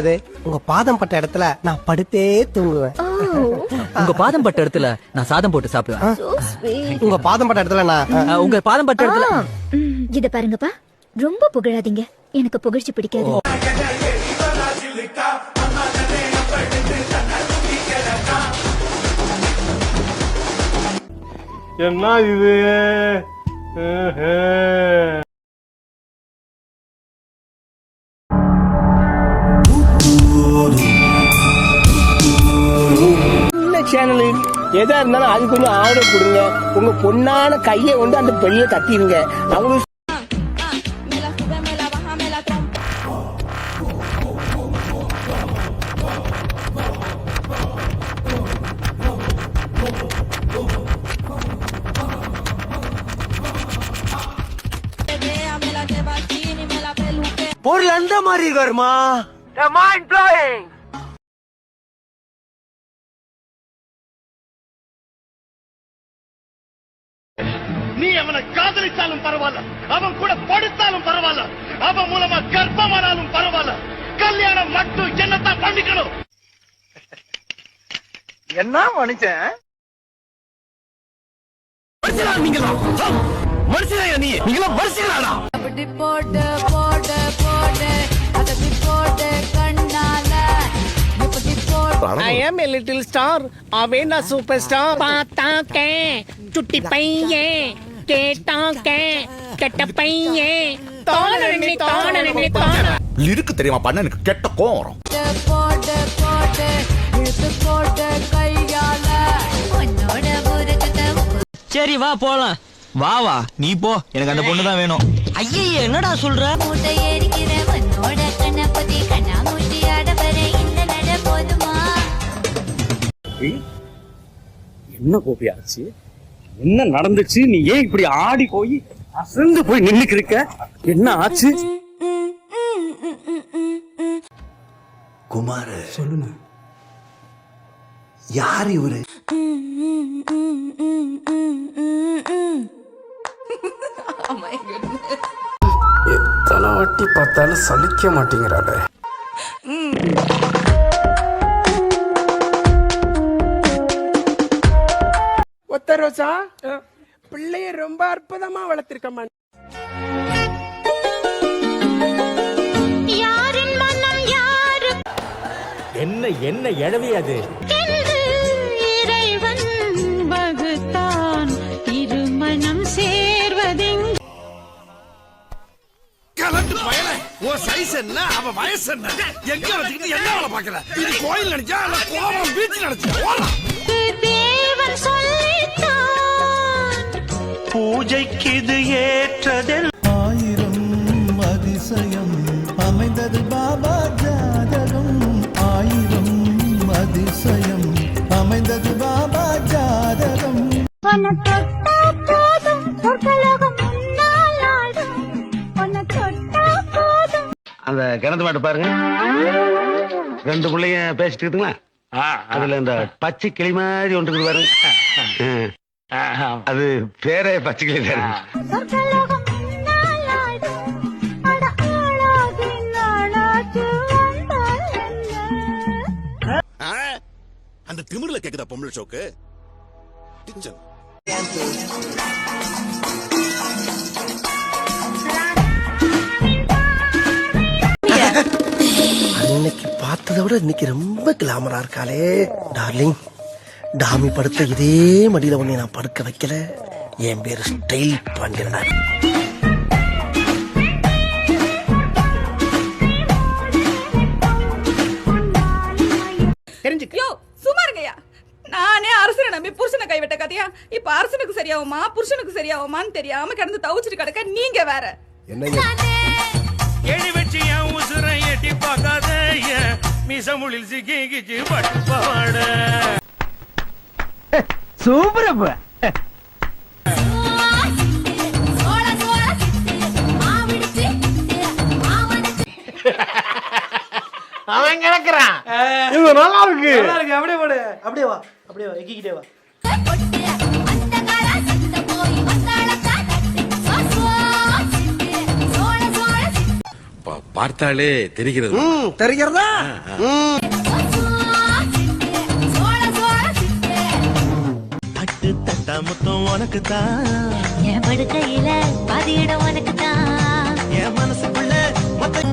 தெரியாது. உங்க பாதம் பட்ட இடத்துல நான் படுத்தே தூங்குவேன். உங்க பாதம் பட்ட இடத்துல நான் சாதம் போட்டு சாப்பிடுவேன். உங்க பாதம் பட்ட இடத்துல நான் உங்க பாதம் பட்ட இடத்துல இத பாருங்கப்பா, ரொம்ப புகழாதீங்க. எனக்கு புகழ்ச்சி பிடிக்காது. என்ன இது? சேனல் எதா இருந்தாலும் அது கொஞ்சம் ஆர்டர் கொடுங்க. உங்க பொண்ணான கையை கொண்டு அந்த பெரிய தட்டிடுங்க. அவங்களுக்கு பொருள் அந்த மாதிரி இருக்காருமா. Mind blowing. நீ அவனை காதலித்தாலும் பரவாயில்ல, அவன் கூட படுத்தாலும் பரவாயில்ல, அவன் மூலமா கர்ப்பமானாலும் பரவாயில்ல, கல்யாணம் மட்டும் என்னத்தான் பண்ணிக்கணும். என்ன மனுஷன்? நீங்களா மனுஷனா? நீங்களா மனுஷங்களா? I am a little star. அவன் நான் சூப்பர் ஸ்டார். பார்த்தாக்க சுட்டி பையன், கேட்டாக்க கெட்ட பையன், தோணனே தோணனே தோண லிருக்கு தெரியுமா பண்ண எனக்கு கெட்ட கோவம் வரும். சரி வா போலாம். வா வா நீ போ, எனக்கு அந்த பொண்ணு தான் வேணும். ஐயே என்னடா சொல்ற? என்ன கோபி ஆச்சு? என்ன நடந்துச்சு? நீ ஏன் இப்படி ஆடி போய் அசந்து போய் நின்னுக்கு இருக்க? என்ன ஆச்சு? குமார சொல்லுங்க, யார் இவரு? எத்தனை வாட்டி பார்த்தாலும் சலிக்க மாட்டேங்கிறாளே. ஒத்த ரோசா பிள்ளைய ரொம்ப அற்புதமா வளர்த்திருக்கம்மா. என்ன என்ன எழவி அது? இறைவன் வகுத்தான் இருமணம் சேர்வதெங்க. கலந்து பயல ஓ சைஸ் என்ன, அவ வயசு என்ன, எங்க வச்சுக்கிட்டு என்ன வேலை பாக்கல? இது கோயில் நினைச்சா இல்ல கோவம் பீச் நினைச்சா? தேவன் சொல்லித்தான் பூஜைக்கு இது ஏற்றதெல். ஆயிரம் அதிசயம் அமைந்தது பாபா ஜாதகம். ஆயிரம் அதிசயம் அமைந்தது பாபா ஜாதகம். அந்த கிணத்து மாட்டு பாருங்க, ரெண்டு பிள்ளைங்க பேசிட்டு இருக்குங்களா? அதுல இந்த பச்சை கிளி மாதிரி ஒன்று இருக்கு பாருங்க, அது பேரே பச்சை கிளி தானே. அந்த திமிர்ல கேக்குதா பொம்பளை ஷோக்கு? அன்னைக்கு பார்த்ததை விட இன்னைக்கு ரொம்ப கிளாமரா இருக்காளே. டார்லிங், டாமி படுத்த இதே மடியில உன்னை நான் படுக்க வைக்கல. என் பேரு ஸ்டைல் பாண்டியனடா. தெரிஞ்சுக்கோ. சும்மா இருங்கய்யா. நானே அரசனை நம்பி புருஷனை கைவிட்ட கதையா இப்ப அரசனுக்கு சரியாகுமா புருஷனுக்கு சரியாகுமான்னு தெரியாம கிடந்து தவிச்சிட்டு கிடக்க நீங்க வேற. எடி வச்சு என் உசுரை எட்டி பார்க்காத, மிசமுளில் சிக்கிச்சு பட்டு பாட. சூப்பர். அவன் கிடக்குறான். இது நல்லா இருக்கு. அப்படியே போடு. அப்படியே வா, அப்படியே வா, எக்கிக்கிட்டே வா. பார்த்தாலே தெரிகிறது தெரிகிறதா? தட்டு தட்டா முத்தம் உனக்கு தான், என் படுக்கையில பதியிடம் உனக்கு தான். என் மனசுக்குள்ள மொத்த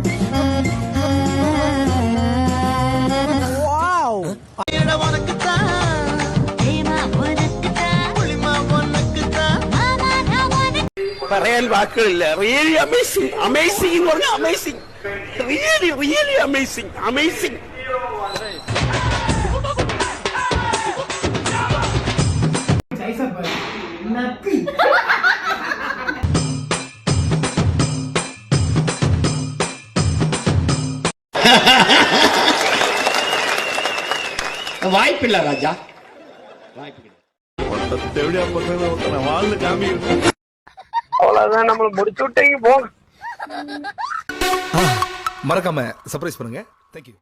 இடம் உனக்கு தான், புளிமா உனக்கு தான். പറയാൻ വാക്കുകളില്ല. റിയലി അമേസിംഗ്, അമേസിംഗ് എന്ന് പറഞ്ഞാൽ amazing, really really amazing, amazing. വായ്പില്ല രാജാ. அவ்வளவுதான், நம்மள முடிச்சு விட்டீங்க போங்க. மறக்காம சர்ப்ரைஸ் பண்ணுங்க. தேங்க்யூ.